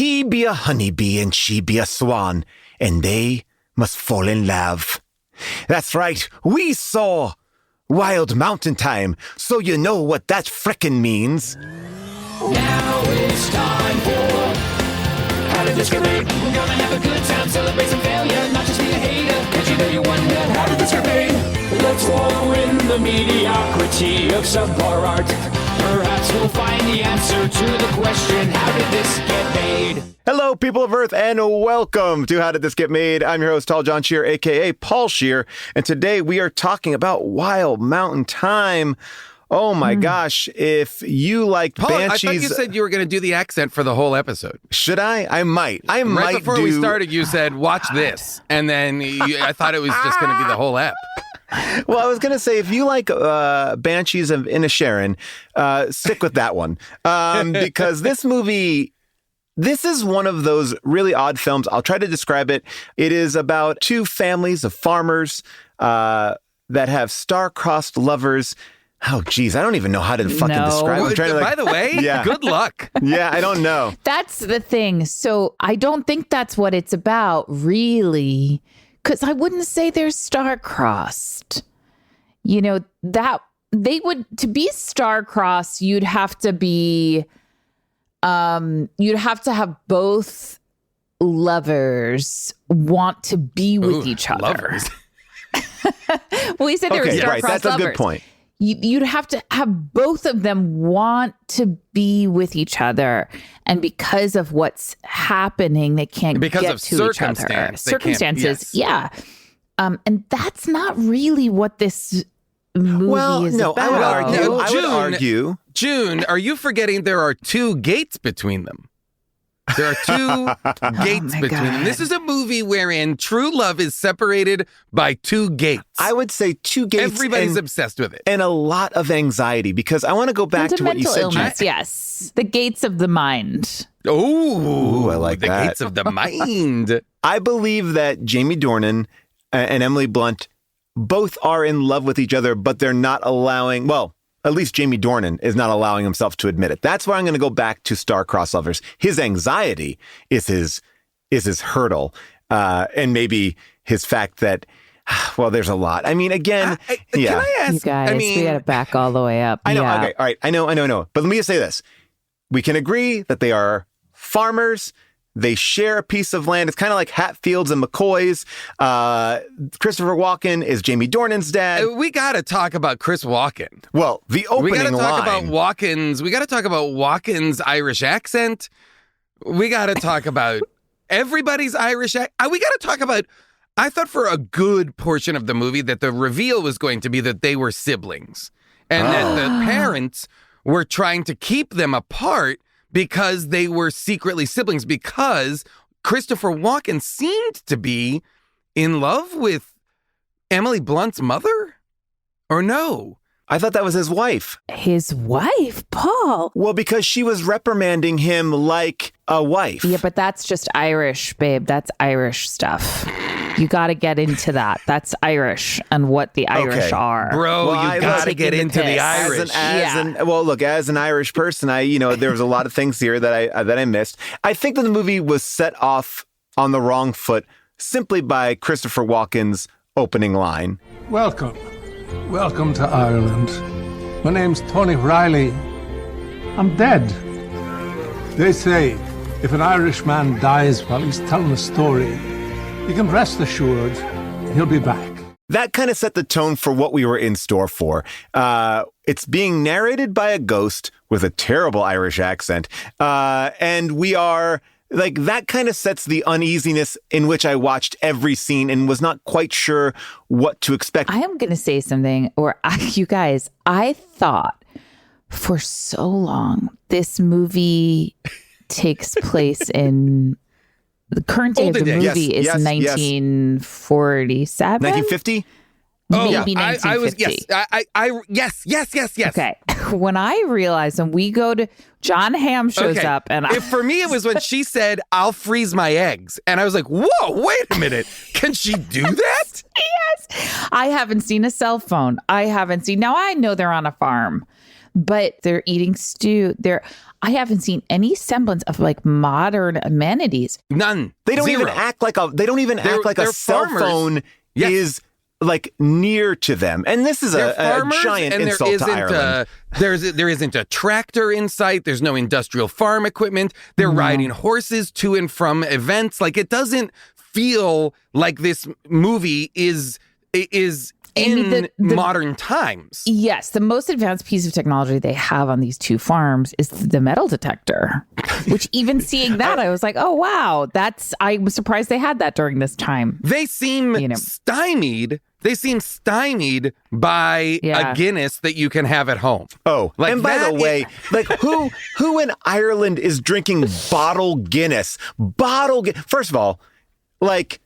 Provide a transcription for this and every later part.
He be a honeybee and she be a swan, and they must fall in love. That's right, we saw Wild Mountain Thyme, so you know what that frickin' means. Now it's time for How Did This Get Made? We're gonna have a good time, celebrate some failure, not just be a hater. Cause you know you wonder, how did this get made? Let's wallow in the mediocrity of subpar art. Perhaps we'll find the answer to the question, how did this get made? Hello, people of Earth, and welcome to How Did This Get Made? I'm your host, Tall John Scheer, a.k.a. Paul Scheer, and today we are talking about Wild Mountain Thyme. Oh my gosh, if you like Paul, Banshees... I thought you said you were going to do the accent for the whole episode. Should I? I might. Right before we started, you said, watch this. And then I thought it was just going to be the whole ep. Well, I was going to say, if you like Banshees of Inisherin, stick with that one. Because this movie... This is one of those really odd films. I'll try to describe it. It is about two families of farmers that have star-crossed lovers. Oh, geez, I don't even know how to fucking describe it. By the way, good luck. Yeah, I don't know. That's the thing. So I don't think that's what it's about, really, because I wouldn't say they're star-crossed. You know, that they would, to be star-crossed, you'd have to be... you'd have to have both lovers want to be with each other. Lovers. Well, you said they were star-crossed That's lovers. a good point. You'd have to have both of them want to be with each other. And because of what's happening, they can't get to each other. Circumstances, yeah. And that's not really what this movie is about. I would argue. June, are you forgetting there are two gates between them? There are two gates between them. This is a movie wherein true love is separated by two gates. I would say two gates. Everybody's obsessed with it. And a lot of anxiety, because I want to go back to what you said. Illness, yes. The gates of the mind. Oh, I like that. The gates of the mind. I believe that Jamie Dornan and Emily Blunt both are in love with each other, but they're not allowing, well, at least Jamie Dornan is not allowing himself to admit it. That's why I'm going to go back to star-crossed lovers. His anxiety is his hurdle, and maybe his fact that, well, there's a lot. I mean, again, Can I ask? You guys, we got to back all the way up. I know. Yeah. Okay, all right. I know. But let me just say this: we can agree that they are farmers. They share a piece of land. It's kind of like Hatfields and McCoys. Christopher Walken is Jamie Dornan's dad. We got to talk about Chris Walken. Well, the opening line. We got to talk about Walken's. We got to talk about Walken's Irish accent. We got to talk about everybody's Irish accent. We got to talk about. I thought for a good portion of the movie that the reveal was going to be that they were siblings, and that the parents were trying to keep them apart because they were secretly siblings, because Christopher Walken seemed to be in love with Emily Blunt's mother? Or no? I thought that was his wife. His wife, Paul. Well, because she was reprimanding him like a wife. Yeah, but that's just Irish, babe. That's Irish stuff. You got to get into that. That's Irish and what the Irish are. Bro, well, you got to get into the Irish. Well, look, as an Irish person, there was a lot of things here that I missed. I think that the movie was set off on the wrong foot simply by Christopher Walken's opening line. Welcome to Ireland. My name's Tony Riley. I'm dead. They say if an Irishman dies while he's telling a story, you can rest assured he'll be back. That kind of set the tone for what we were in store for. It's being narrated by a ghost with a terrible Irish accent. And we are, like, that kind of sets the uneasiness in which I watched every scene and was not quite sure what to expect. I am going to say something, you guys, I thought for so long this movie takes place in... The current day of the movie is 1947? 1950? Maybe 1950. Yes. Okay. When I realized, when we go to, John Hamm shows up, and for me, it was when she said, "I'll freeze my eggs." And I was like, whoa, wait a minute. Can she do that? Yes. I haven't seen a cell phone. Now I know they're on a farm. but they're eating stew. I haven't seen any semblance of like modern amenities. None. They don't Zero. even act like a cell farmers. phone Yes. is like near to them. And this is a giant and insult to Ireland. There isn't a tractor in sight. There's no industrial farm equipment. They're riding horses to and from events. Like, it doesn't feel like this movie is Amy, in modern times. Yes, the most advanced piece of technology they have on these two farms is the metal detector, which even seeing that, I was like, oh, wow, I was surprised they had that during this time. They seem stymied. They seem stymied by a Guinness that you can have at home. Oh, like, and by the way, like who in Ireland is drinking bottle Guinness? First of all, like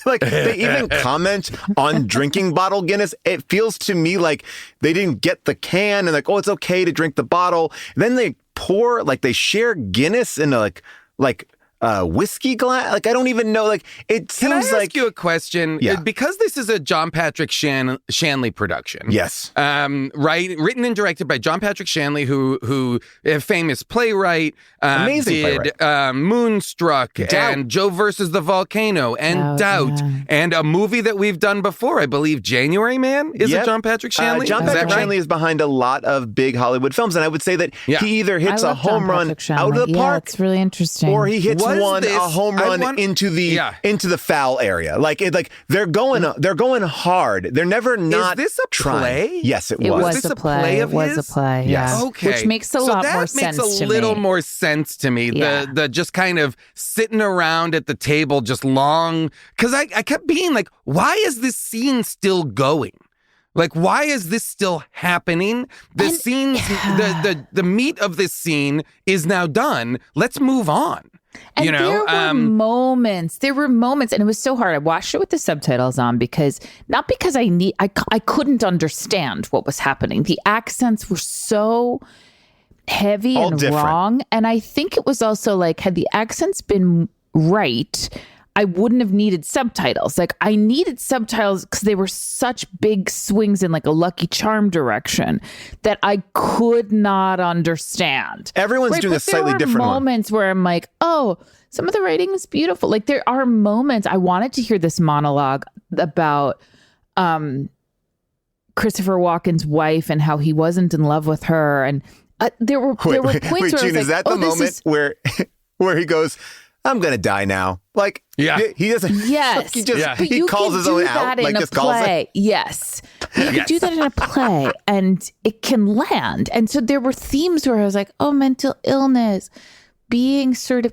they even comment on drinking bottle Guinness. It feels to me like they didn't get the can and like, oh, it's okay to drink the bottle. And then they share Guinness in a like whiskey glass. Like, I don't even know. Like, it seems like. Can I ask you a question? Yeah. Because this is a John Patrick Shanley production. Yes. Right. Written and directed by John Patrick Shanley, who a famous playwright. Amazing playwright. Moonstruck Doubt. and Joe versus the Volcano and Doubt and a movie that we've done before. I believe January Man is it John Patrick Shanley? John Patrick Shanley is behind a lot of big Hollywood films, and I would say that he either hits a home run out of the park, it's really interesting, or he hits a home run into the foul area. Like they're going hard. They're never not. Is this a trying. play? Yes, it was. It was this a play. Of it was his? a play. Yes. Yeah. Okay. Which makes a lot more sense to me. That makes a little more sense to me. Yeah. The just kind of sitting around at the table just long. Because I kept being like, why is this scene still going? Like, why is this still happening? The the meat of this scene is now done. Let's move on. And there were moments, and it was so hard. I watched it with the subtitles on not because I couldn't understand what was happening. The accents were so heavy all and different. wrong. And I think it was also like, had the accents been right, I wouldn't have needed subtitles. Like, I needed subtitles because they were such big swings in like a Lucky Charm direction that I could not understand. Everyone's doing a slightly different one. Moments where I'm like, oh, some of the writing is beautiful. Like, there are moments I wanted to hear this monologue about Christopher Walken's wife and how he wasn't in love with her, and there were points where June, I was is that the moment where he goes, I'm gonna die now? Like, he doesn't. Yes, he calls his own out. Like, just calls it. Yes, you can do that in a play, and it can land. And so there were themes where I was like, oh, mental illness, being sort of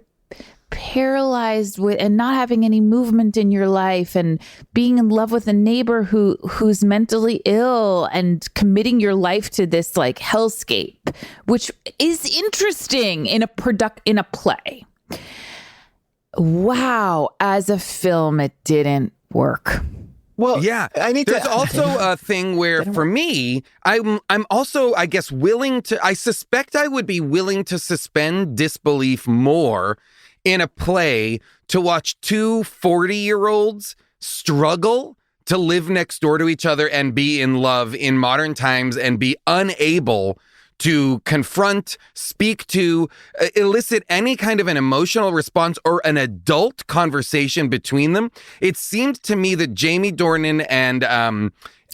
paralyzed with and not having any movement in your life, and being in love with a neighbor who's mentally ill, and committing your life to this like hellscape, which is interesting in a play. Wow, as a film, it didn't work. Well, yeah, There's also a thing where, for me, I'm also, I guess, I suspect I would be willing to suspend disbelief more in a play to watch two 40-year-olds struggle to live next door to each other and be in love in modern times and be unable to confront, speak to, elicit any kind of an emotional response or an adult conversation between them. It seemed to me that Jamie Dornan and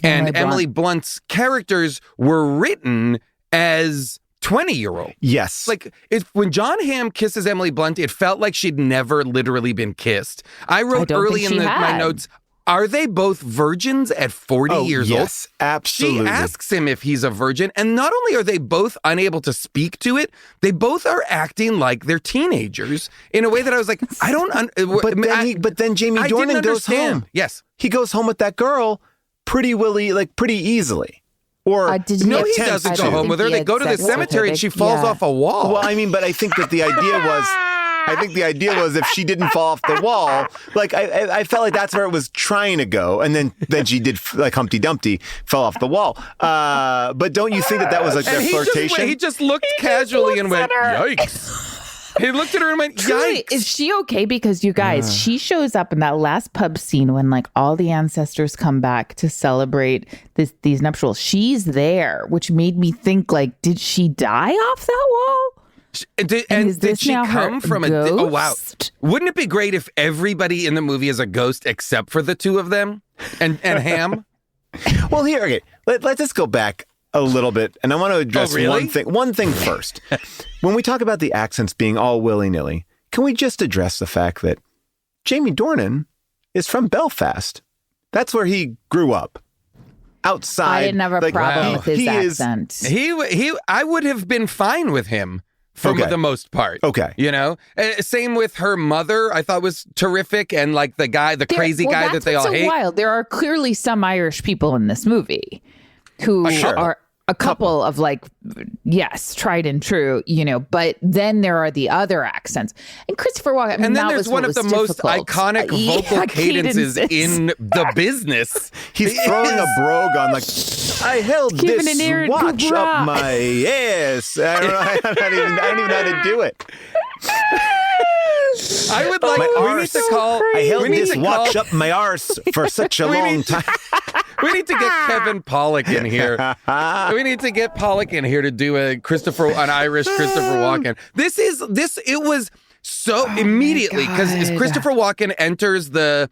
Emily Blunt's characters were written as 20-year-olds. Yes. Like, when John Hamm kisses Emily Blunt, it felt like she'd never literally been kissed. I wrote early in my notes, are they both virgins at 40 years old? Yes, absolutely. She asks him if he's a virgin, and not only are they both unable to speak to it, they both are acting like they're teenagers in a way that I was like, I don't... But then Jamie Dornan goes home. Yes. He goes home with that girl pretty easily. Or no, he doesn't go home with her. They go to the cemetery and she falls off a wall. Well, I mean, but I think that the idea was if she didn't fall off the wall, like I felt like that's where it was trying to go, and then she did, like Humpty Dumpty, fell off the wall. But don't you think that was like their flirtation? He just looked casually and went, "Yikes." He looked at her and went, Truly, yikes. is she okay? Because you guys, she shows up in that last pub scene when like all the ancestors come back to celebrate these nuptials. She's there, which made me think like, did she die off that wall? Did she come from ghost? Oh, wow. Wouldn't it be great if everybody in the movie is a ghost except for the two of them and Ham? Well, here, okay, let's just go back a little bit, and I want to address one thing first. When we talk about the accents being all willy-nilly, can we just address the fact that Jamie Dornan is from Belfast? That's where he grew up. Outside. I didn't have a problem with his accent. I would have been fine with him for the most part. Okay. You know? Same with her mother, I thought was terrific, and like the crazy guy that they all hate. Wild. There are clearly some Irish people in this movie who are a couple of like, yes, tried and true, you know, but then there are the other accents. And Christopher Walken, I mean, and then that there's was one of the most iconic vocal cadences in the business. He's throwing a brogue on like, I held Giving this an ear watch to up my ass. I don't even know how to do it. I would like, we need to call. I held this watch up my arse for such a long time. We need to get Kevin Pollak in here. We need to get Pollak in here to do an Irish Christopher Walken. It was so immediately because Christopher Walken enters the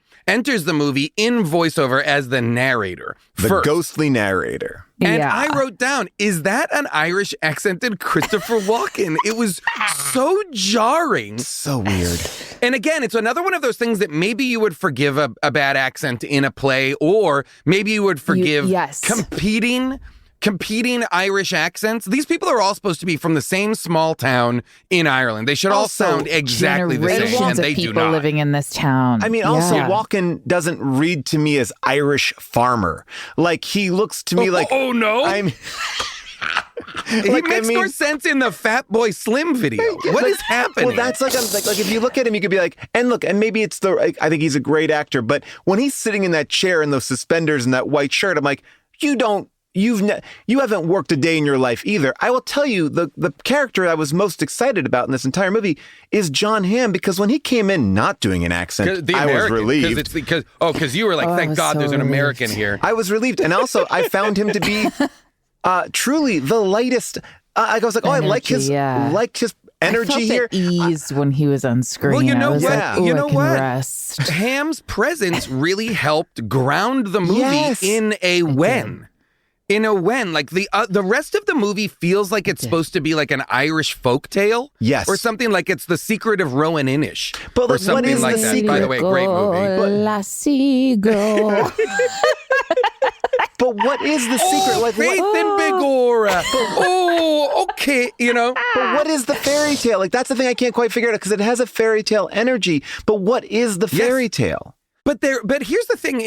movie in voiceover as the narrator. The ghostly narrator. And I wrote down, is that an Irish accented Christopher Walken? It was so jarring. So weird. And again, it's another one of those things that maybe you would forgive a bad accent in a play, or maybe you would forgive competing Irish accents. These people are all supposed to be from the same small town in Ireland. They should all sound exactly the same, and they do not. Living in this town. I mean, also, Walken doesn't read to me as Irish farmer. Like, he looks to me like... Oh, no? He makes more sense in the Fat Boy Slim video. What is happening? Well, that's like if you look at him, you could be like, and look, and maybe it's I think he's a great actor, but when he's sitting in that chair in those suspenders and that white shirt, I'm like, you haven't worked a day in your life either. I will tell you, the character I was most excited about in this entire movie is John Hamm, because when he came in not doing an accent, I was relieved. Because you were like, thank God there's an American here. I was relieved. And also, I found him to be truly the lightest. I was like, I like his energy here. Ease when he was on screen. Well, you know what? Like, you know what? Rest. Hamm's presence really helped ground the movie in a when. In a when, like the rest of the movie feels like it's supposed to be like an Irish folk tale, or something like it's The Secret of Rowan Inish, but or something like that. By the way, great movie. Lassie go. But what is the secret? Like Faith and Bigora. Okay, you know. But what is the fairy tale? Like, that's the thing I can't quite figure out, because it has a fairy tale energy. But what is the fairy tale? But here's the thing.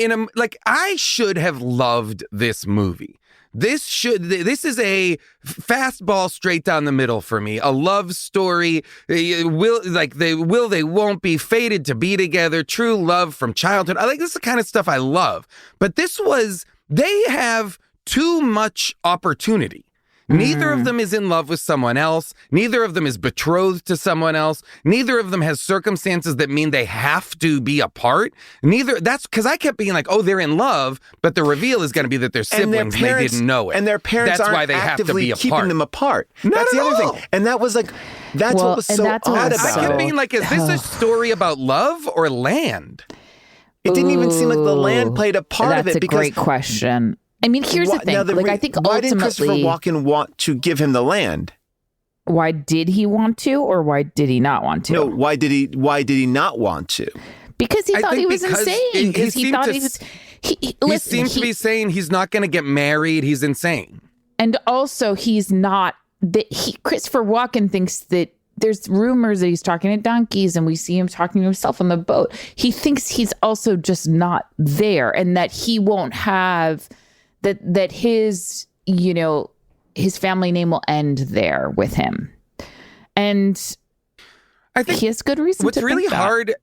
I should have loved this movie. This is a fastball straight down the middle for me. A love story. They won't be fated to be together. True love from childhood. I like this is the kind of stuff I love. But they have too much opportunity. Neither of them is in love with someone else. Neither of them is betrothed to someone else. Neither of them has circumstances that mean they have to be apart. That's because I kept being like, oh, they're in love, but the reveal is going to be that they're siblings and they didn't know it. And their parents that's aren't why they actively have to be keeping them apart. That's the other thing. And that was like, what was so odd about it. I kept being like, is this a story about love or land? It didn't even seem like the land played a part of it. That's a great question. I mean, here's the thing. I think ultimately, why did Christopher Walken want to give him the land? Why did he want to, or why did he not want to? No, why did he not want to? Because he thought he was insane. Because he thought he was. He seems to be saying he's not going to get married. He's insane. And also, he's not. Christopher Walken thinks that there's rumors that he's talking to donkeys, and we see him talking to himself on the boat. He thinks he's also just not there, and that he won't have. That his family name will end there with him. And I think he has good reason to think that. What's really hard,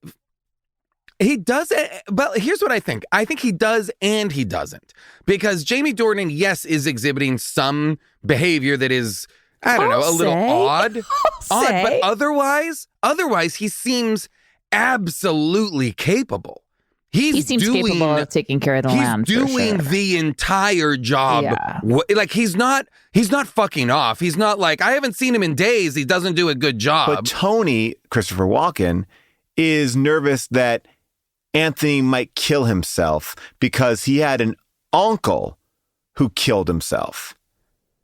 he does it, but here's what I think. I think he does and he doesn't. Because Jamie Dornan, yes, is exhibiting some behavior that is I don't know, a little odd. say. But otherwise he seems absolutely capable. He seems capable of taking care of the land. He's doing the entire job. Yeah. Like he's not fucking off. He's not like, I haven't seen him in days. He doesn't do a good job. But Tony, Christopher Walken, is nervous that Anthony might kill himself because he had an uncle who killed himself.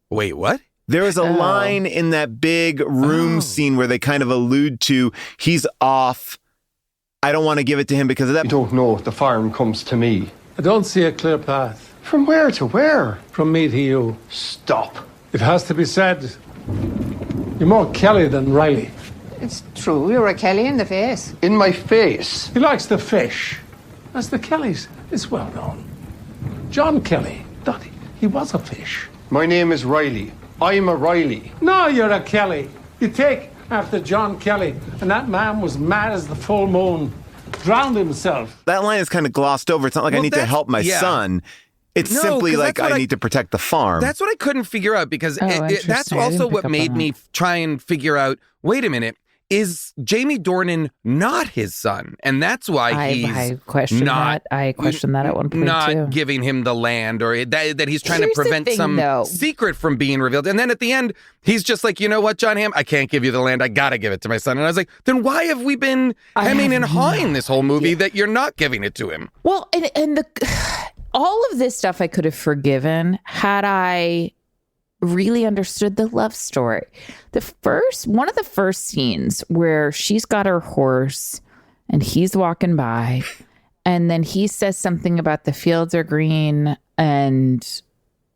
Wait, what? There was a line in that big room scene where they kind of allude to he's off. I don't want to give it to him because of that. You don't know if the farm comes to me. I don't see a clear path. From where to where? From me to you. Stop. It has to be said, you're more Kelly than Riley. It's true, you're a Kelly in the face. In my face. He likes the fish. As the Kellys, it's well known. John Kelly, thought he was a fish. My name is Riley. I'm a Riley. No, you're a Kelly. You take after John Kelly, and that man was mad as the full moon. Drowned himself. That line is kind of glossed over. It's not like I need to help my son. It's simply like I need to protect the farm. That's what I couldn't figure out because that's also what made me try and figure out, wait a minute, is Jamie Dornan not his son? And that's why I questioned that. I questioned that at one point not too. giving him the land, or that he's trying Here's to prevent some secret from being revealed. And then at the end, he's just like, you know what, John Hamm, I can't give you the land. I got to give it to my son. And I was like, then why have we been hemming and hawing this whole movie that you're not giving it to him? Well, and all of this stuff I could have forgiven had I really understood the love story. One of the first scenes where she's got her horse and he's walking by and then he says something about the fields are green and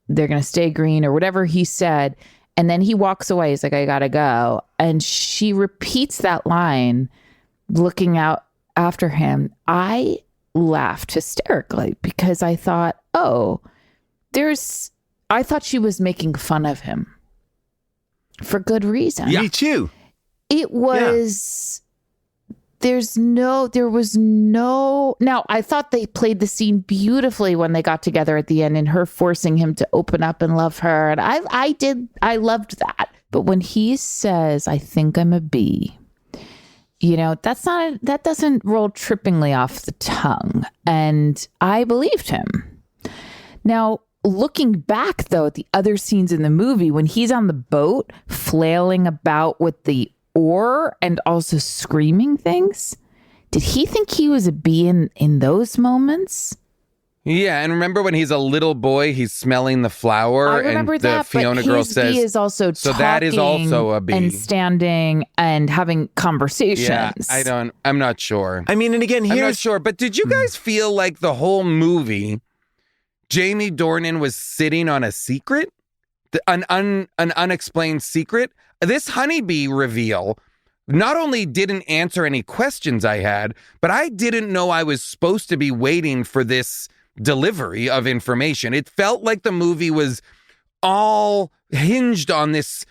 they're going to stay green or whatever he said. And then he walks away. He's like, I got to go. And she repeats that line looking out after him. I laughed hysterically because I thought, I thought she was making fun of him for good reason. Me too. It was, there was no, now I thought they played the scene beautifully when they got together at the end and her forcing him to open up and love her. And I loved that. But when he says, I think I'm a bee, that doesn't roll trippingly off the tongue. And I believed him. Now, looking back, though, at the other scenes in the movie, when he's on the boat flailing about with the oar and also screaming things, did he think he was a bee in those moments? Yeah, and remember when he's a little boy, he's smelling the flower, I remember and that, the Fiona girl says, bee is also so that is also a bee. And standing and having conversations. Yeah, I'm not sure. I mean, and again, I'm not sure, but did you guys feel like the whole movie, Jamie Dornan was sitting on a secret? An unexplained secret? This honeybee reveal not only didn't answer any questions I had, but I didn't know I was supposed to be waiting for this delivery of information. It felt like the movie was all hinged on this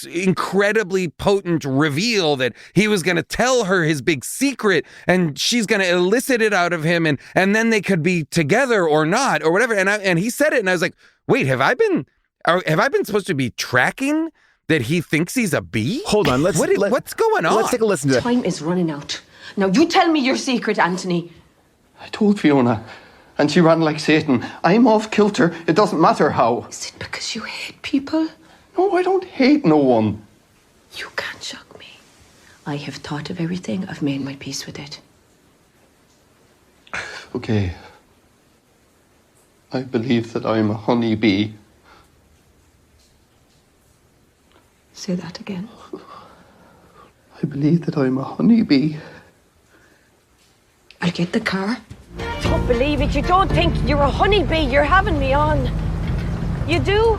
incredibly potent reveal that he was going to tell her his big secret and she's going to elicit it out of him and then they could be together or not or whatever. And he said it and I was like, wait, have I been supposed to be tracking that he thinks he's a bee? Hold on, what's going on? Let's take a listen to that. Time is running out. Now you tell me your secret, Anthony. I told Fiona, and she ran like Satan. I'm off kilter. It doesn't matter how. Is it because you hate people? No, I don't hate no one. You can't shock me. I have thought of everything. I've made my peace with it. Okay. I believe that I'm a honeybee. Say that again. I believe that I'm a honeybee. I'll get the car. Don't believe it. You don't think you're a honeybee. You're having me on. You do?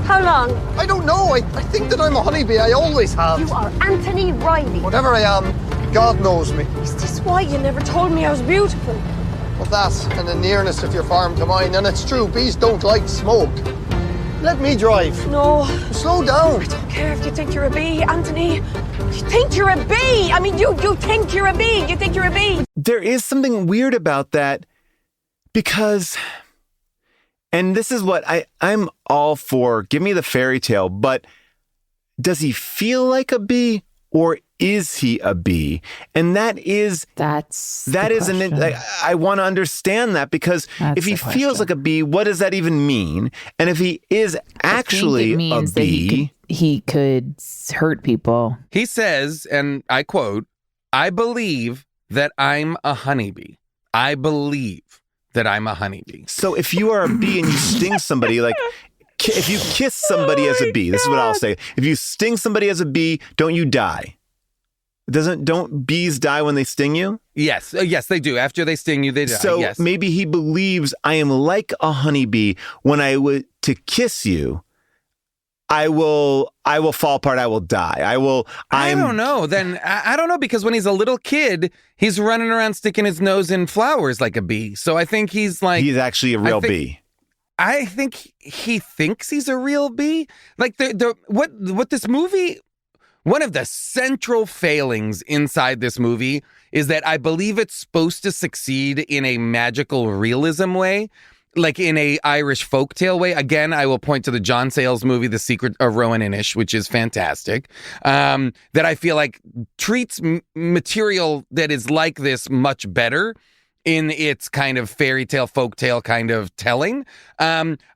How long? I don't know. I think that I'm a honeybee. I always have. You are Anthony Riley. Whatever I am, God knows me. Is this why you never told me I was beautiful? Well, that and the nearness of your farm to mine. And it's true, bees don't like smoke. Let me drive. No. Slow down. I don't care if you think you're a bee, Anthony. You think you're a bee. I mean, you think you're a bee. You think you're a bee. There is something weird about that because And this is what I'm all for. Give me the fairy tale, but does he feel like a bee or is he a bee? And I want to understand that, because if he feels like a bee, what does that even mean? And if he is actually a bee, he could hurt people. He says, and I quote, "I believe that I'm a honeybee. I believe that I'm a honeybee." So if you are a bee and you sting somebody, like if you kiss somebody as a bee, this is what I'll say. If you sting somebody as a bee, don't you die? Don't bees die when they sting you? Yes. Yes, they do. After they sting you, they die. So yes. maybe he believes I am like a honeybee. When I would to kiss you, I will fall apart. I will die. I don't know. Then I don't know, because when he's a little kid, he's running around sticking his nose in flowers like a bee. So I think he's actually a real bee. I think he thinks he's a real bee. Like what this movie, one of the central failings inside this movie is that I believe it's supposed to succeed in a magical realism way, like in a Irish folktale way. Again, I will point to the John Sayles movie, The Secret of Rowan Inish, which is fantastic, that I feel like treats material that is like this much better in its kind of fairy tale, folktale kind of telling.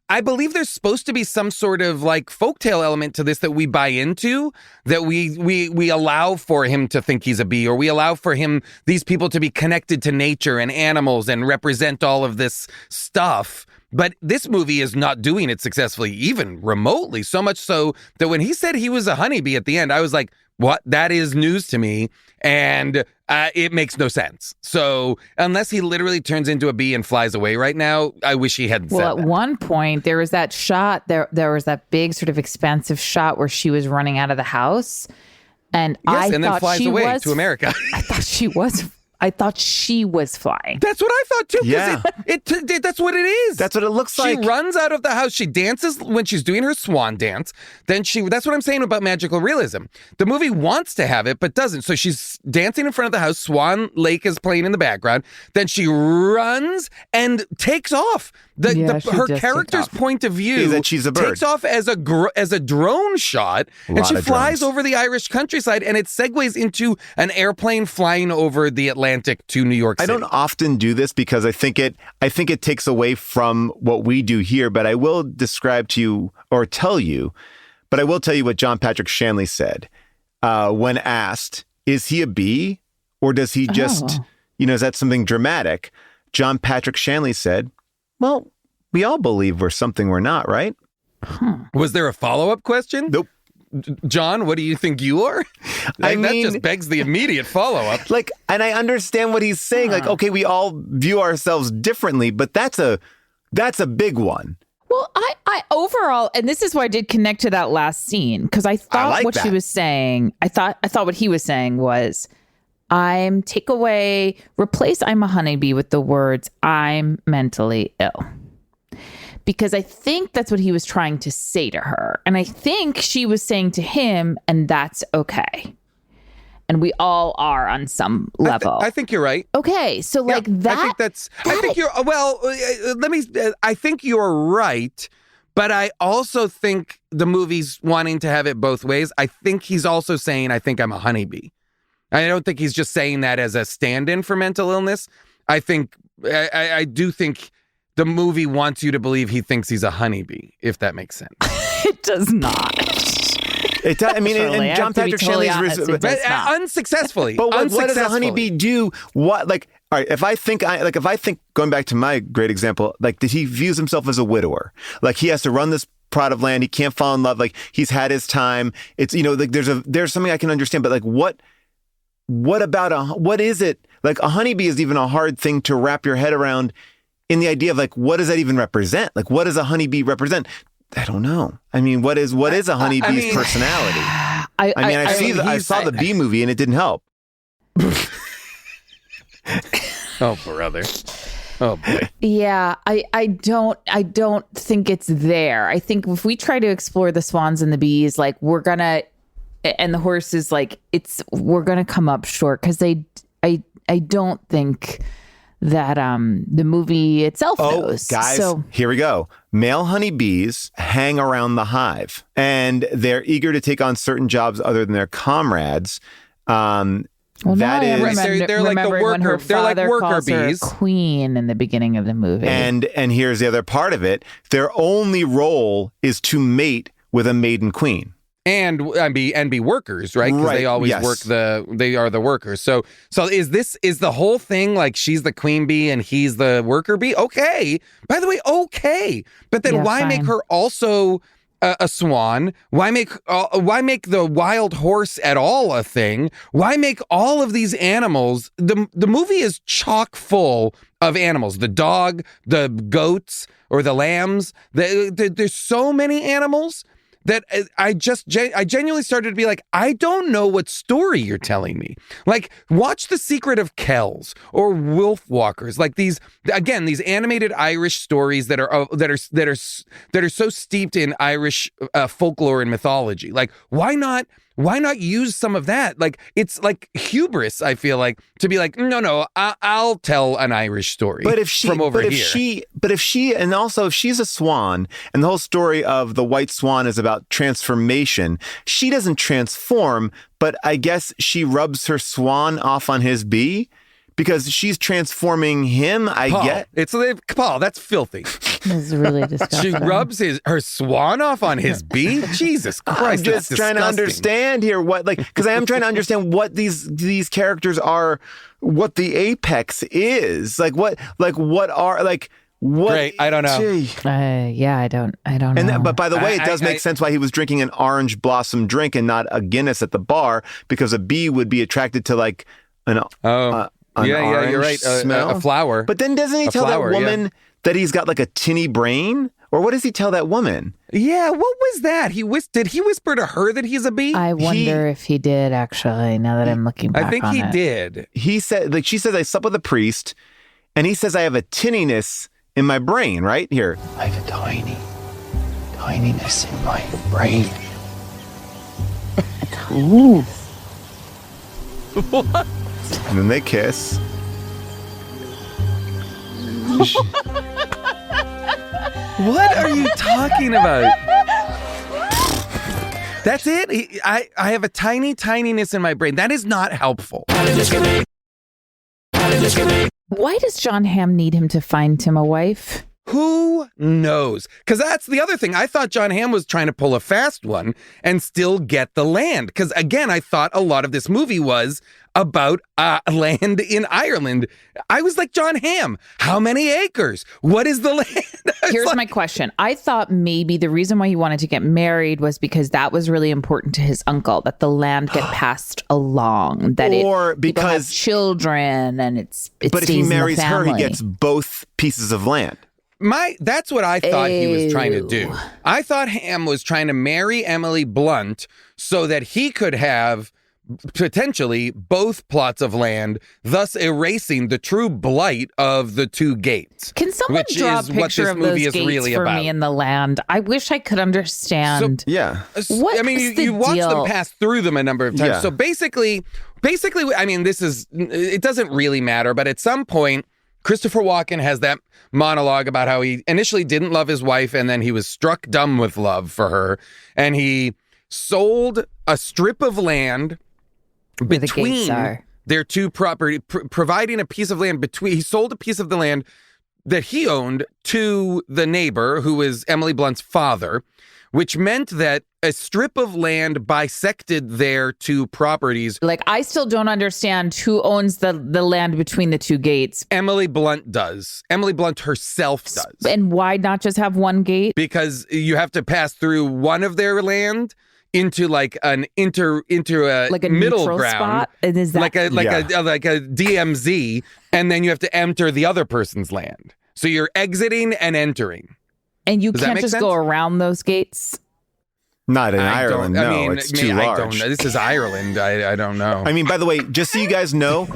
I believe there's supposed to be some sort of like folktale element to this that we buy into, that we allow for him to think he's a bee, or we allow for these people to be connected to nature and animals and represent all of this stuff. But this movie is not doing it successfully, even remotely, so much so that when he said he was a honeybee at the end, I was like, what? That is news to me. And it makes no sense. So unless he literally turns into a bee and flies away right now, I wish he hadn't said that. Well, at one point, there was that shot, there was that big sort of expansive shot where she was running out of the house. And yes, and then flies away to America. I thought she was flying. That's what I thought too. Yeah. That's what it is. That's what it looks like. She runs out of the house. She dances when she's doing her swan dance. Then that's what I'm saying about magical realism. The movie wants to have it, but doesn't. So she's dancing in front of the house. Swan Lake is playing in the background. Then she runs and takes off. Her character's point of view is that she's a bird. Takes off as a drone shot, and she flies over the Irish countryside, and it segues into an airplane flying over the Atlantic to New York City. I don't often do this because I think it takes away from what we do here, but I will describe to you or tell you what John Patrick Shanley said when asked, is he a bee or does he just, is that something dramatic? John Patrick Shanley said, well, we all believe we're something we're not, right? Was there a follow-up question? Nope. John, what do you think you are? That just begs the immediate follow-up. And I understand what he's saying. Okay, we all view ourselves differently, but that's a big one. Well, I overall, and this is why I did connect to that last scene, because I thought she was saying, I thought what he was saying was, replace I'm a honeybee with the words I'm mentally ill. Because I think that's what he was trying to say to her. And I think she was saying to him, and that's okay. And we all are on some level. I think you're right. Okay. So that. I think you're right. But I also think the movie's wanting to have it both ways. I think he's also saying, I think I'm a honeybee. I don't think he's just saying that as a stand-in for mental illness. I do think the movie wants you to believe he thinks he's a honeybee, if that makes sense. It does not. It does, and John Patrick Shanley's unsuccessfully. But what does a honeybee do? What, all right? If I think going back to my great example, that he views himself as a widower, he has to run this plot of land, he can't fall in love, he's had his time. It's there's something I can understand, but what about what is it? A honeybee is even a hard thing to wrap your head around in the idea of what does that even represent? What does a honeybee represent? I don't know. What is a honeybee's personality? I saw the bee movie and it didn't help. Oh, brother. Oh boy. Yeah, I don't think it's there. I think if we try to explore the swans and the bees, we're gonna, and the horses, we're gonna come up short because I don't think the movie itself knows. Guys, So here we go. Male honeybees hang around the hive, and they're eager to take on certain jobs other than their comrades. That is, they're like the worker. They're like worker bees. Queen in the beginning of the movie, and here's the other part of it: their only role is to mate with a maiden queen. And be workers, right? Because they always work they are the workers. So is the whole thing like she's the queen bee and he's the worker bee? Okay. By the way, okay. But then why make her also a swan? Why make the wild horse at all a thing? Why make all of these animals? The movie is chock full of animals. The dog, the goats, or the lambs. There's so many animals that I genuinely started to be like, I don't know what story you're telling me. Like, watch The Secret of Kells or Wolf Walkers. Like these animated Irish stories that are so steeped in Irish folklore and mythology. Like, why not use some of that? Like, it's like hubris, I feel like, to be like, no, I'll tell an Irish story if she's a swan and the whole story of the white swan is about transformation, she doesn't transform, but I guess she rubs her swan off on his bee because she's transforming him, Paul, that's filthy. This is really disgusting. She rubs her swan off on his bee? Jesus Christ, I'm just trying to understand here because I am trying to understand what these characters are, what the apex is. What Great, I don't know. I don't know. But by the way, it does make sense why he was drinking an orange blossom drink and not a Guinness at the bar, because a bee would be attracted to like an you're right. A flower. But then doesn't he tell that woman that he's got like a tinny brain? Or what does he tell that woman? Yeah, what was that? Did he whisper to her that he's a bee? I wonder if he did, actually, now that I'm looking back on it. I think he did. He said, she says, I slept with a priest, and he says I have a tinniness in my brain, right? Here. I have a tininess in my brain. Ooh. What? And then they kiss. What are you talking about? That's it? I have a tininess in my brain. That is not helpful. Why does John Hamm need him to find him a wife? Who knows? Because that's the other thing. I thought John Hamm was trying to pull a fast one and still get the land. Because again, I thought a lot of this movie was about land in Ireland. I was like, John Hamm, how many acres? What is the land? Here's my question. I thought maybe the reason why he wanted to get married was because that was really important to his uncle, that the land get passed along, that people have children and it but if he marries her, he gets both pieces of land. That's what I thought he was trying to do. I thought Hamm was trying to marry Emily Blunt so that he could have potentially both plots of land, thus erasing the true blight of the two gates. Can someone draw a picture of those gates really for about. Me in the land? I wish I could understand. What you watch them pass through them a number of times. Yeah. So basically, it doesn't really matter, but at some point, Christopher Walken has that monologue about how he initially didn't love his wife and then he was struck dumb with love for her. And he sold a strip of land between their two property, providing a piece of land between. He sold a piece of the land that he owned to the neighbor, who was Emily Blunt's father, which meant that a strip of land bisected their two properties. Like, I still don't understand who owns the land between the two gates. Emily Blunt does. Emily Blunt herself does. And why not just have one gate? Because you have to pass through one of their land into like an into a like a middle ground spot. And is that like a DMZ, and then you have to enter the other person's land. So you're exiting and entering. And you can't just go around those gates? Not in Ireland, no. It's too large. I don't know. This is Ireland. I don't know. I mean, by the way, just so you guys know,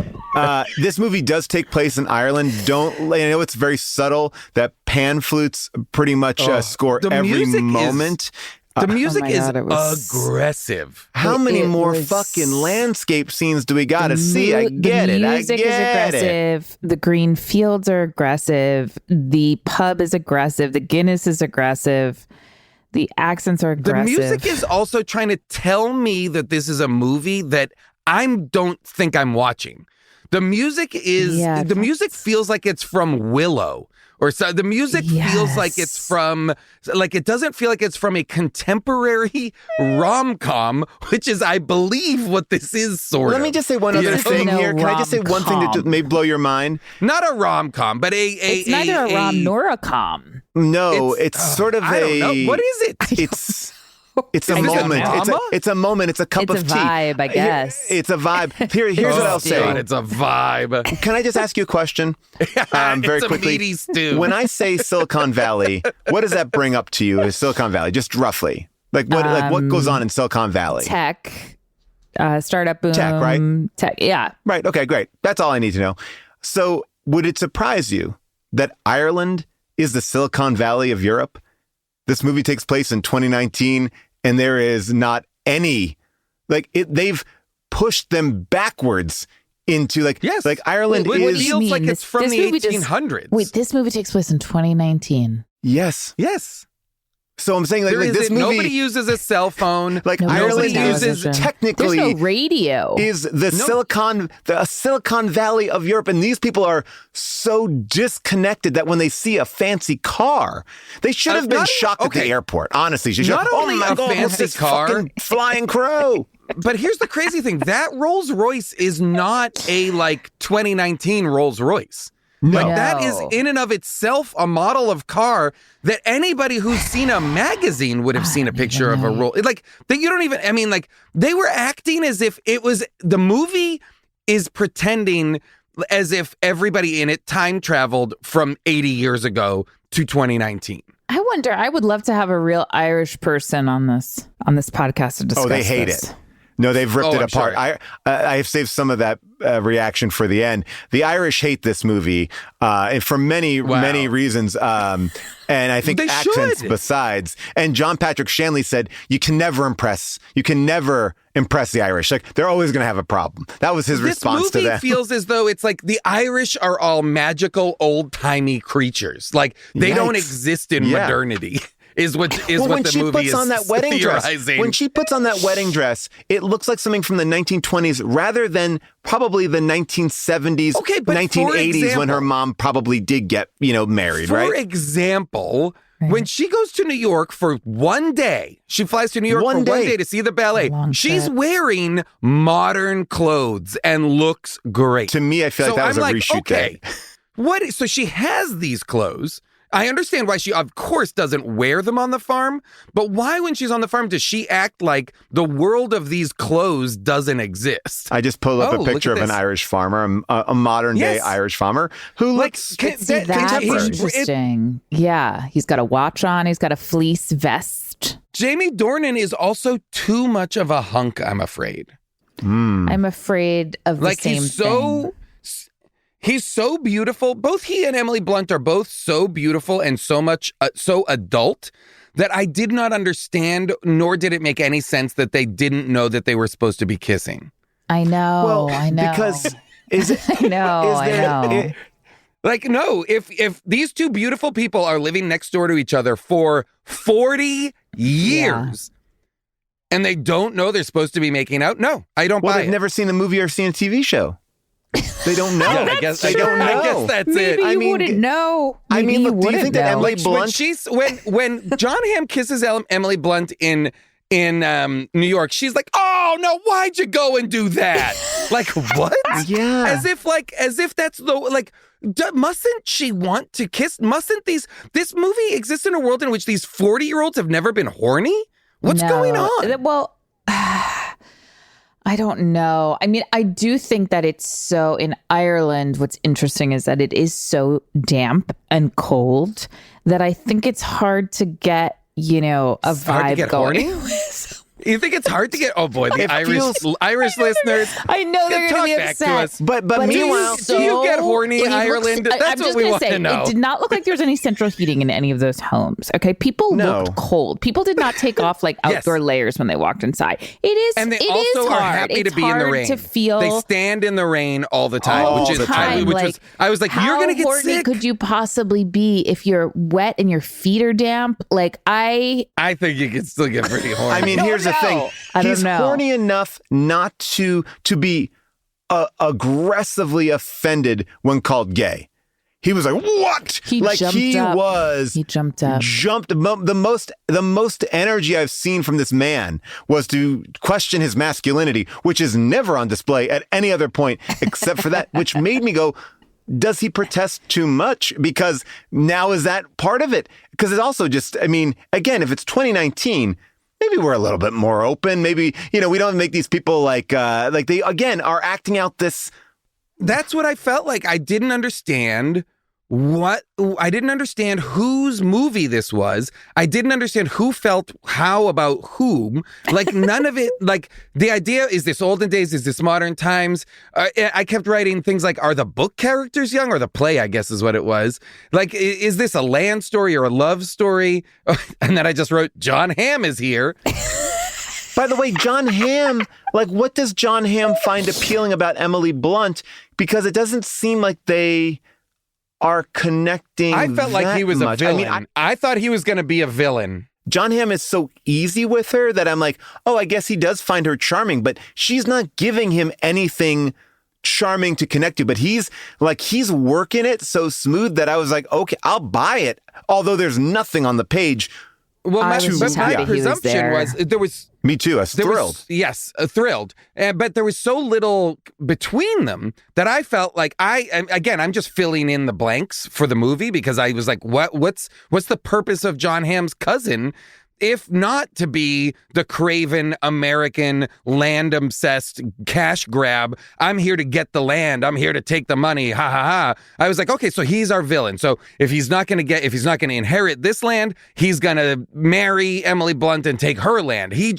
this movie does take place in Ireland. I know it's very subtle that pan flutes pretty much score every moment. The music my is God, it was- aggressive. How many It more was- fucking landscape scenes do we got to see? I get it. The I music is get it. aggressive. The green fields are aggressive. The pub is aggressive. The Guinness is aggressive. The accents are The aggressive. music is also trying to tell me that this is a movie that I don't think I'm watching. The music is Yeah, the music feels like it's from Willow. Or so the music feels like it's Yes. from, like it doesn't feel like it's from a contemporary rom-com, which is, I believe, what this is sort Let of. me just say one other This is thing no here. Can I just say one thing that rom-com. may blow your mind? Not a rom-com, but It's neither a rom nor a com. No, it's sort of I don't know. What is it? It's a Is this a moment. drama? It's a moment. It's a cup It's of a tea. vibe, I guess. It's a vibe. Here's what I'll say. God, it's a vibe. Can I just ask you a question? Very It's a quickly. meaty stew. When I say Silicon Valley, what does that bring up to you as Silicon Valley? Just roughly. Like what goes on in Silicon Valley? Tech, startup boom. Tech, right? Tech, yeah. Right. Okay, great. That's all I need to know. So would it surprise you that Ireland is the Silicon Valley of Europe? This movie takes place in 2019 and there is not any, they've pushed them backwards into Ireland Wait, what is. feels like it's from This the movie just- 1800s. Wait, this movie takes place in 2019. Yes. Yes. So I'm saying There this isn't- movie, nobody uses a cell phone. like Nobody Ireland uses is television. technically There's no radio. is the Silicon Valley of Europe, and these people are so disconnected that when they see a fancy car, they should have been not- shocked at the okay. airport. Honestly, she should. Not Oh only my a God, what's fancy this car- fucking flying crow? But here's the crazy thing. That Rolls Royce is not a 2019 Rolls Royce. No. That is No. in and of itself a model of car that anybody who's seen a magazine would have seen a picture of a roll. You don't even, they were acting as if it was, the movie is pretending as if everybody in it time traveled from 80 years ago to 2019. I wonder, I would love to have a real Irish person on this podcast to discuss They hate this. it. No, they've ripped it I'm apart. sure. I have saved some of that reaction for the end. The Irish hate this movie and for many reasons, and I think They accents should. besides. And John Patrick Shanley said, "You can never impress the Irish. Like they're always going to have a problem." That was his response to This movie them. feels as though it's like the Irish are all magical, old-timey creatures. Like they don't Yikes. exist in Yeah. modernity. Is what when the she movie puts is on that wedding dress, theorizing. when she puts on that wedding dress, it looks like something from the 1920s rather than probably the 1970s, Okay, but 1980s when her example- mom probably did get, married, For right? example, when she goes to New York for one day, she flies to New York One for one day. day to see the ballet. Long She's trip. wearing modern clothes and looks great. To me, I feel like that was I'm a reshoot day. What? So she has these clothes. I understand why she, of course, doesn't wear them on the farm, but why, when she's on the farm, does she act like the world of these clothes doesn't exist? I just pulled up Oh, a picture look of at an this. Irish farmer, a modern day Yes. Irish farmer who looks That's contemporary. interesting. Yeah, he's got a watch on. He's got a fleece vest. Jamie Dornan is also too much of a hunk, I'm afraid. I'm afraid of the same thing. He's so beautiful. Both he and Emily Blunt are both so beautiful and so much so adult that I did not understand, nor did it make any sense that they didn't know that they were supposed to be kissing. I know. I know. because is it? I know. is there- I know. No, if these two beautiful people are living next door to each other for 40 years and they don't know they're supposed to be making out, no, I don't Well, buy they've it. never seen the movie or seen a TV show. They don't know. Yeah, I guess they don't know. I guess that's Maybe it. you wouldn't know. I Maybe mean, you look, do you wouldn't think that know. Emily When Blunt? she's when John Hamm kisses Emily Blunt in New York, she's like, "Oh no, why'd you go and do that?" Like what? Yeah. As if that's the mustn't she want to kiss? Mustn't this movie exists in a world in which these 40-year-olds have never been horny? What's No. going on? Well, I don't know. I mean, I do think that it's so in Ireland. What's interesting is that it is so damp and cold that I think it's hard to get, a It's hard to vibe get going horny? with You think it's hard to get? Oh boy, the It Irish feels- Irish listeners. I know they're Talk going to be back to upset. us. But meanwhile, do you get horny, Ireland? That's I'm what just we gonna want say, to know. it did not look like there was any central heating in any of those homes. Okay, people No. looked cold. People did not take off like Yes. outdoor layers when they walked inside. It is, And they it also is are hard. happy It's to be in the hard rain. to feel They stand in the rain all the time, All which is the time. which was I was like, you're gonna get how horny sick. could you possibly be if you're wet and your feet are damp? Like I think you could still get pretty horny. I mean, here's the thing. I don't He's know. horny enough not to be aggressively offended when called gay. He was like, "What?" He like jumped he up. was. He jumped up. The most energy I've seen from this man was to question his masculinity, which is never on display at any other point except for that, which made me go, does he protest too much? Because now is that part of it? Because it's also just, I mean, again, if it's 2019, maybe we're a little bit more open. Maybe, we don't make these people like they, again, are acting out this. That's what I felt like. I didn't understand whose movie this was. I didn't understand who felt how about whom. Like none of it, like the idea, is this olden days? Is this modern times? I kept writing things like, are the book characters young, or the play, I guess is what it was. Like, is this a land story or a love story? And then I just wrote, John Hamm is here. By the way, John Hamm, like, what does John Hamm find appealing about Emily Blunt? Because it doesn't seem like they are connecting. I felt like he was much. a villain. I thought he was going to be a villain. John Hamm is so easy with her that I'm like, oh, I guess he does find her charming, but she's not giving him anything charming to connect to. But he's working it so smooth that I was like, okay, I'll buy it. Although there's nothing on the page. I Well, my was just happy he was presumption there. was there was. Me too. I was thrilled. Thrilled. But there was so little between them that I felt like I'm just filling in the blanks for the movie, because I was like, what's the purpose of John Hamm's cousin? If not to be the craven American land-obsessed cash grab, I'm here to get the land, I'm here to take the money, ha ha ha. I was like, okay, so he's our villain. So if he's not going to inherit this land, he's going to marry Emily Blunt and take her land. He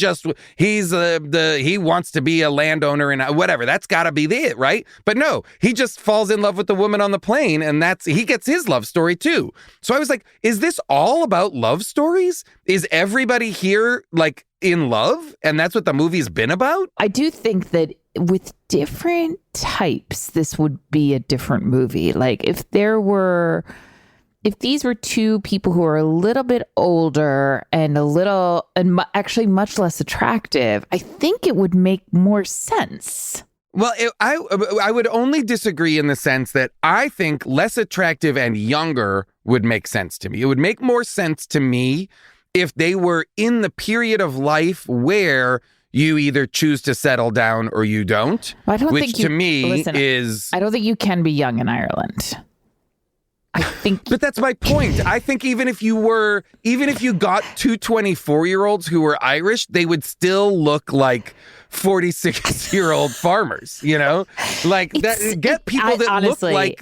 wants to be a landowner and whatever. That's got to be it, right? But no, he just falls in love with the woman on the plane, and he gets his love story too. So I was like, is this all about love stories? Is everybody here like in love, and that's what the movie's been about? I do think that with different types, this would be a different movie. Like if these were two people who are a little bit older and actually much less attractive, I think it would make more sense. Well, I would only disagree in the sense that I think less attractive and younger would make sense to me. It would make more sense to me if they were in the period of life where you either choose to settle down or you don't. I don't which think to me is... I don't think you can be young in Ireland. I think... But that's my point. I think even if you got two 24-year-olds who were Irish, they would still look like 46-year-old farmers, like that. Get people that honestly, look like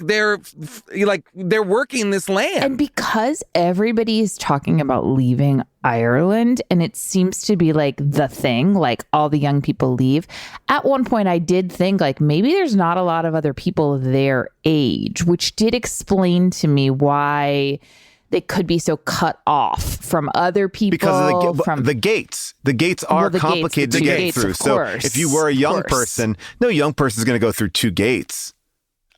they're working this land. And because everybody is talking about leaving Ireland, and it seems to be like the thing, like all the young people leave. At one point, I did think like maybe there's not a lot of other people their age, which did explain to me why they could be so cut off from other people. Because of the gates. The gates are complicated to get through. So if you were a young person, no young person is going to go through two gates.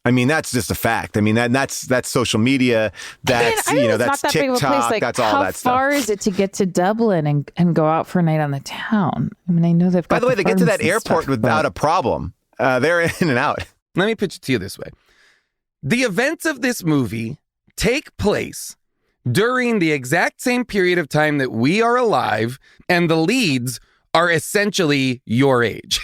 I mean, that's just a fact. I mean, that's social media. That's, that's TikTok. Like, that's all that stuff. How far is it to get to Dublin and go out for a night on the town? I mean, I know they've got By the way, they get to that airport stuff, without a problem. They're in and out. Let me pitch it to you this way. The events of this movie take place during the exact same period of time that we are alive, and the leads are essentially your age.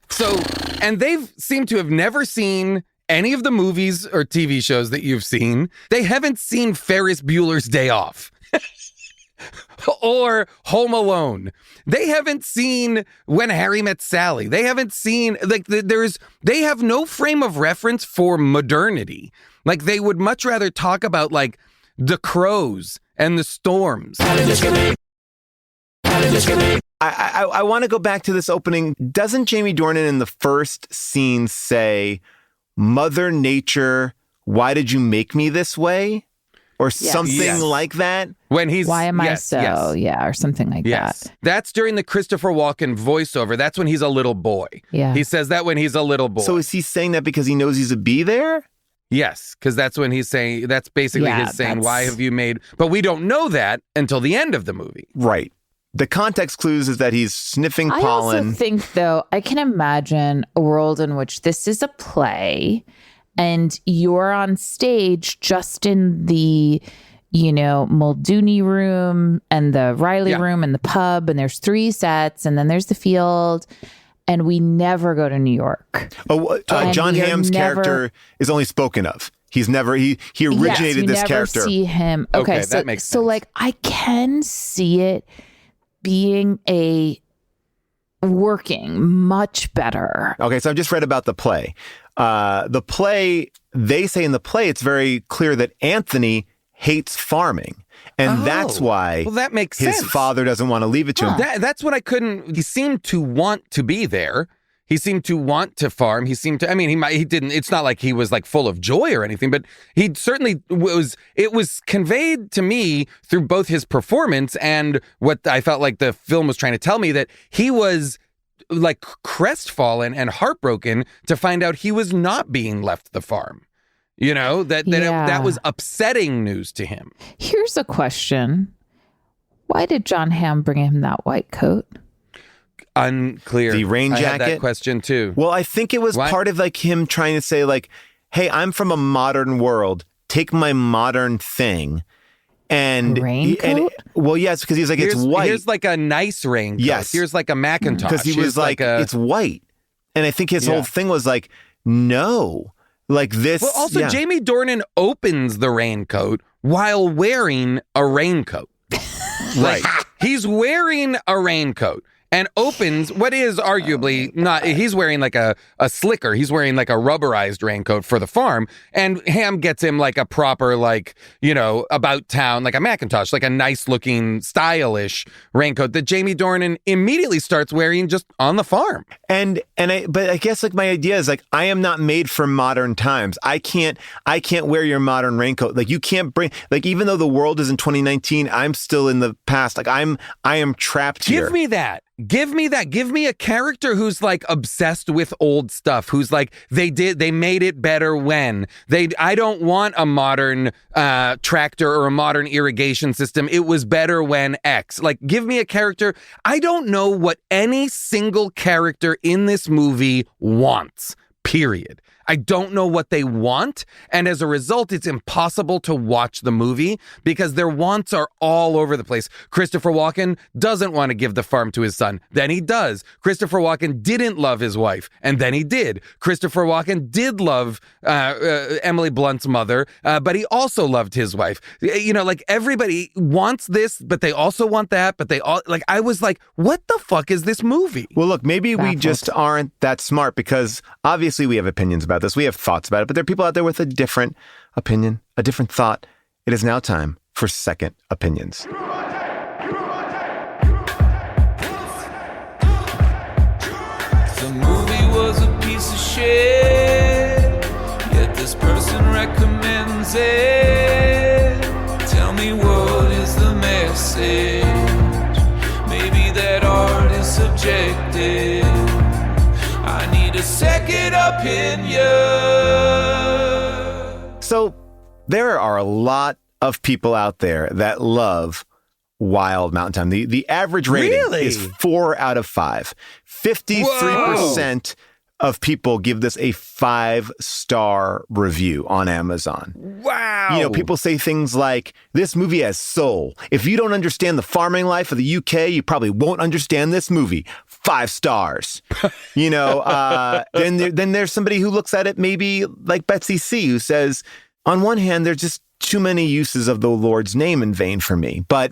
So, and they've seemed to have never seen any of the movies or TV shows that you've seen. They haven't seen Ferris Bueller's Day Off or Home Alone. They haven't seen When Harry Met Sally. They haven't seen, they have no frame of reference for modernity. Like, they would much rather talk about, like, the crows and the storms. How did this get made? how to discriminate. I want to go back to this opening. Doesn't Jamie Dornan in the first scene say, "Mother Nature, why did you make me this way?" Or something like that? When he's why am I so? Yes. Yeah, or something like that. That's during the Christopher Walken voiceover. That's when he's a little boy. Yeah. He says that when he's a little boy. So is he saying that because he knows he's a bee there? Yes, because that's when he's saying, that's basically his saying, why have you made, but we don't know that until the end of the movie. Right. The context clues is that he's sniffing pollen. I also think, though, I can imagine a world in which this is a play and you're on stage just in the, Muldooney room and the Riley room and the pub, and there's 3 sets, and then there's the field, and we never go to New York. John Hamm's character is only spoken of. He's never, he originated this character. Never see him. Okay, so, that makes sense. like, I can see it being working much better. Okay, so I've just read about the play. They say in the play, it's very clear that Anthony hates farming. And that's why that makes his sense. father doesn't want to leave it to him. That's what I couldn't, he seemed to want to be there. He seemed to want to farm. He seemed to, he didn't, it's not like he was like full of joy or anything, but he certainly it was conveyed to me through both his performance and what I felt like the film was trying to tell me, that he was like crestfallen and heartbroken to find out he was not being left the farm. That was upsetting news to him. Here's a question. Why did John Hamm bring him that white coat? Unclear. The rain jacket? I had that question too. Well, I think it was part of like him trying to say like, hey, I'm from a modern world. Take my modern thing. And raincoat? Yes, because he's like, it's white. Here's like a nice raincoat. Yes. Here's like a Macintosh. Because he was like it's white. And I think his whole thing was like, no. Like this. Well, also, Jamie Dornan opens the raincoat while wearing a raincoat. Right. He's wearing a raincoat and opens what is arguably not, he's wearing like a slicker. He's wearing like a rubberized raincoat for the farm. And Ham gets him like a proper, like, about town, like a Macintosh, like a nice looking, stylish raincoat that Jamie Dornan immediately starts wearing just on the farm. But I guess like my idea is like, I am not made for modern times. I can't wear your modern raincoat. Like you can't bring, like, even though the world is in 2019, I'm still in the past. Like I am trapped here. Give me that. Give me that. Give me a character who's like obsessed with old stuff, who's like, they made it better when I don't want a modern tractor or a modern irrigation system. It was better when X. Like, give me a character. I don't know what any single character in this movie wants, period. I don't know what they want. And as a result, it's impossible to watch the movie because their wants are all over the place. Christopher Walken doesn't want to give the farm to his son. Then he does. Christopher Walken didn't love his wife. And then he did. Christopher Walken did love Emily Blunt's mother, but he also loved his wife. Like everybody wants this, but they also want that. But they all I was like, what the fuck is this movie? Well, look, maybe we just aren't that smart because obviously we have opinions about this. We have thoughts about it, but there are people out there with a different opinion, a different thought. It is now time for Second Opinions. The movie was a piece of shit, yet this person recommends it. Tell me what is the message? Maybe that art is subjective. I need a second opinion. So there are a lot of people out there that love Wild Mountain Thyme. The average rating is 4 out of 5. 53% of people give this a 5-star review on Amazon. Wow. People say things like, this movie has soul. If you don't understand the farming life of the UK, you probably won't understand this movie. 5 stars. Then there's somebody who looks at it maybe like Betsy C, who says, on one hand, there's just too many uses of the Lord's name in vain for me. But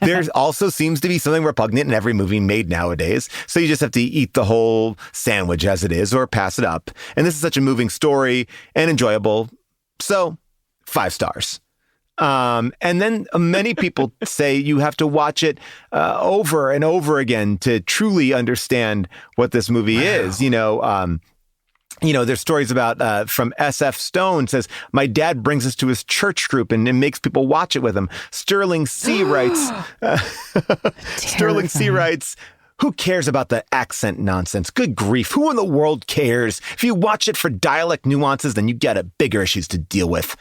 there also seems to be something repugnant in every movie made nowadays. So you just have to eat the whole sandwich as it is or pass it up. And this is such a moving story and enjoyable. So 5 stars. And then many people say you have to watch it over and over again to truly understand what this movie is. There's stories about from SF Stone says, my dad brings us to his church group and makes people watch it with him. Sterling C. writes, who cares about the accent nonsense? Good grief. Who in the world cares? If you watch it for dialect nuances, then you got bigger issues to deal with.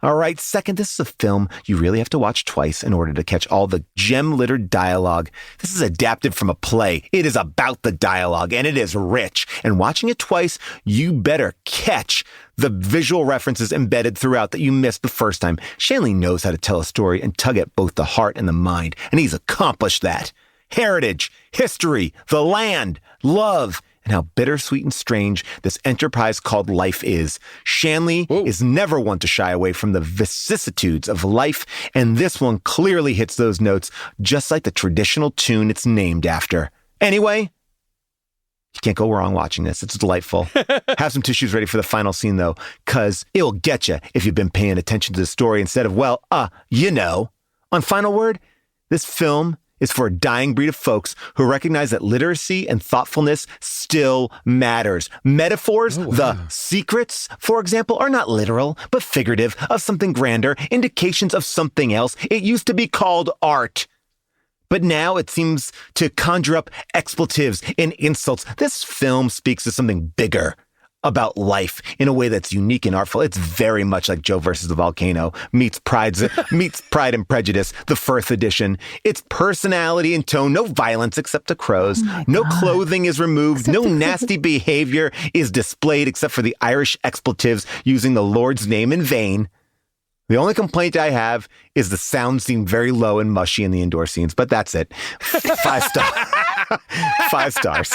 All right. Second, this is a film you really have to watch twice in order to catch all the gem-littered dialogue. This is adapted from a play. It is about the dialogue, and it is rich. And watching it twice, you better catch the visual references embedded throughout that you missed the first time. Shanley knows how to tell a story and tug at both the heart and the mind, and he's accomplished that. Heritage, history, the land, love, and how bittersweet and strange this enterprise called life is. Shanley is never one to shy away from the vicissitudes of life, and this one clearly hits those notes, just like the traditional tune it's named after. Anyway, you can't go wrong watching this. It's delightful. Have some tissues ready for the final scene, though, because it'll get you if you've been paying attention to the story instead of, On final word, this film is for a dying breed of folks who recognize that literacy and thoughtfulness still matters. Metaphors, the secrets, for example, are not literal, but figurative of something grander, indications of something else. It used to be called art, but now it seems to conjure up expletives and insults. This film speaks to something bigger about life in a way that's unique and artful. It's very much like Joe versus the Volcano meets Pride and Prejudice, the Firth edition. It's personality and tone, no violence except to crows. No clothing is removed. No nasty behavior is displayed except for the Irish expletives using the Lord's name in vain. The only complaint I have is the sound seemed very low and mushy in the indoor scenes, but that's it. 5 stars. 5 stars.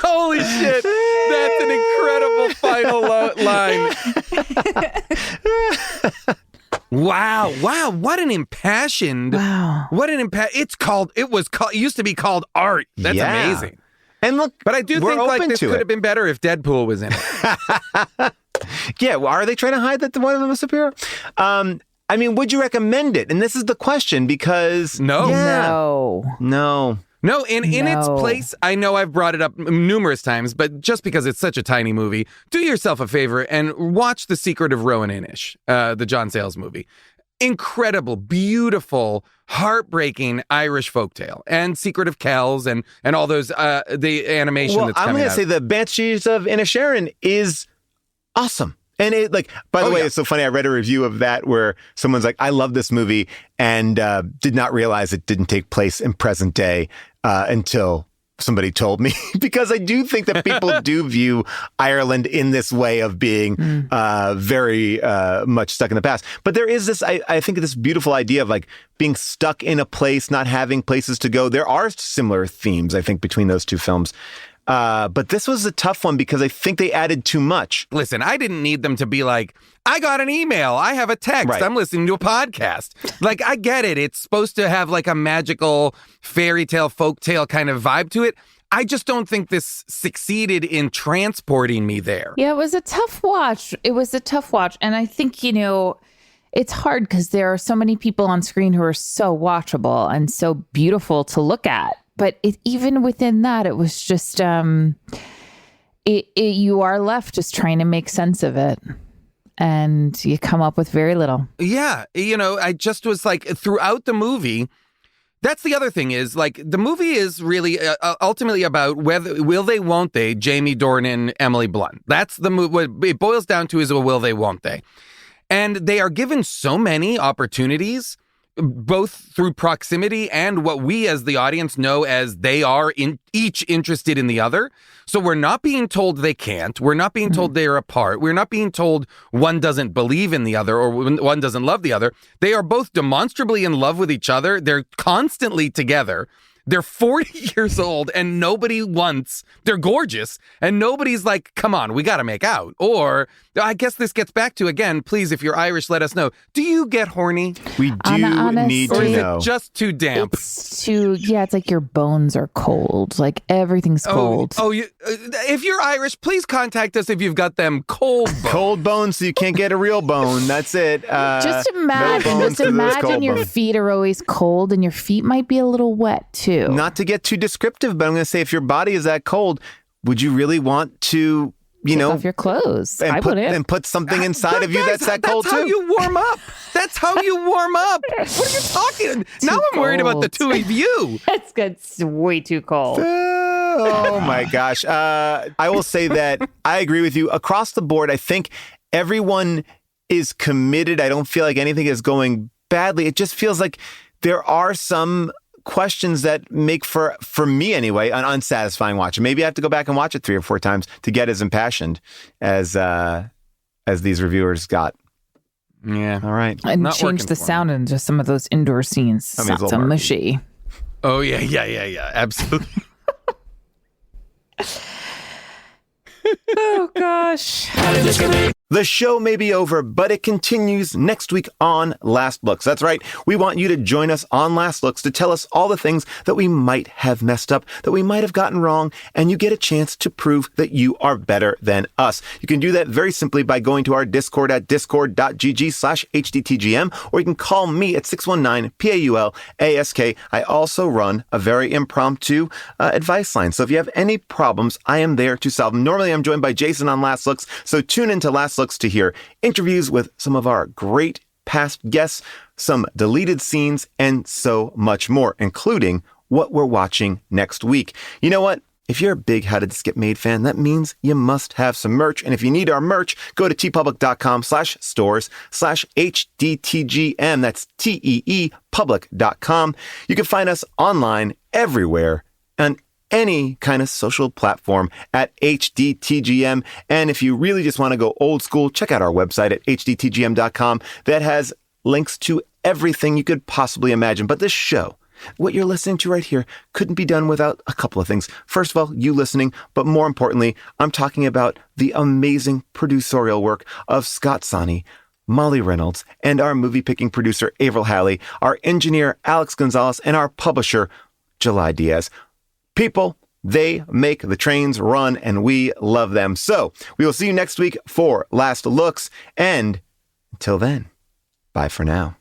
Holy shit. That's an incredible final line. Wow. What an impassioned. It used to be called art. That's amazing. And look, but I do think like this could have been better if Deadpool was in it. Yeah, well, are they trying to hide that one of them is superior? Would you recommend it? And this is the question because No, in its place, I know I've brought it up numerous times, but just because it's such a tiny movie, do yourself a favor and watch The Secret of Rowan Inish, the John Sayles movie. Incredible, beautiful, heartbreaking Irish folktale, and Secret of Kells and all those the animation that's coming out. I'm going to say the Banshees of Inisherin is awesome. And it by the way, it's so funny. I read a review of that where someone's like, I love this movie and did not realize it didn't take place in present day until somebody told me, because I do think that people do view Ireland in this way of being very much stuck in the past. But there is this, I think, this beautiful idea of being stuck in a place, not having places to go. There are similar themes, I think, between those two films. But this was a tough one because I think they added too much. Listen, I didn't need them to be like, I got an email, I have a text, I'm listening to a podcast. I get it. It's supposed to have a magical fairy tale, folk tale kind of vibe to it. I just don't think this succeeded in transporting me there. Yeah, it was a tough watch. And I think, it's hard because there are so many people on screen who are so watchable and so beautiful to look at. But even within that, it was just, you are left just trying to make sense of it. And you come up with very little. Yeah. I just was throughout the movie, that's the other thing is the movie is really ultimately about whether, will they, won't they, Jamie Dornan, Emily Blunt. That's the movie. What it boils down to is a will they, won't they. And they are given so many opportunities, both through proximity and what we as the audience know as they are each interested in the other. So we're not being told they can't. We're not being told they're apart. We're not being told one doesn't believe in the other or one doesn't love the other. They are both demonstrably in love with each other. They're constantly together. They're 40 years old and they're gorgeous and nobody's like, come on, we got to make out. Or I guess this gets back to, again, please, if you're Irish, let us know. Do you get horny? We do need Or to is know. it just too damp? It's like your bones are cold. Like everything's cold. If you're Irish, please contact us if you've got them cold bones. Cold bones so you can't get a real bone. That's it. Just imagine your feet are always cold and your feet might be a little wet too. Not to get too descriptive, but I'm going to say if your body is that cold, would you really want to, take off your clothes? I wouldn't. And put something inside of you that's that cold too? That's how you warm up. That's how you warm up. What are you talking? Now I'm worried about the two of you. It's way too cold. Oh my gosh. I will say that I agree with you. Across the board, I think everyone is committed. I don't feel like anything is going badly. It just feels like there are some questions that make for me anyway, an unsatisfying watch. And maybe I have to go back and watch it 3 or 4 times to get as impassioned as these reviewers got. Yeah. All right. And change the sound into some of those indoor scenes. Sounds so mushy. Oh, yeah. Absolutely. Oh, gosh. The show may be over, but it continues next week on Last Looks. That's right. We want you to join us on Last Looks to tell us all the things that we might have messed up, that we might have gotten wrong, and you get a chance to prove that you are better than us. You can do that very simply by going to our Discord at discord.gg/HDTGM, or you can call me at 619-PAUL-ASK. I also run a very impromptu advice line. So if you have any problems, I am there to solve them. Normally, I'm joined by Jason on Last Looks, so tune into Last Looks to hear interviews with some of our great past guests, some deleted scenes, and so much more, including what we're watching next week. You know what? If you're a big How Did This Get Made fan, that means you must have some merch. And if you need our merch, go to tpublic.com/stores/HDTGM. That's TEEpublic.com. You can find us online everywhere on any kind of social platform at HDTGM. And if you really just want to go old school, check out our website at HDTGM.com. That has links to everything you could possibly imagine. But this show, what you're listening to right here, couldn't be done without a couple of things. First of all, you listening, but more importantly, I'm talking about the amazing producerial work of Scott Sani, Molly Reynolds, and our movie-picking producer, Avril Halley, our engineer, Alex Gonzalez, and our publisher, July Diaz. People, they make the trains run, and we love them. So we will see you next week for Last Looks. And until then, bye for now.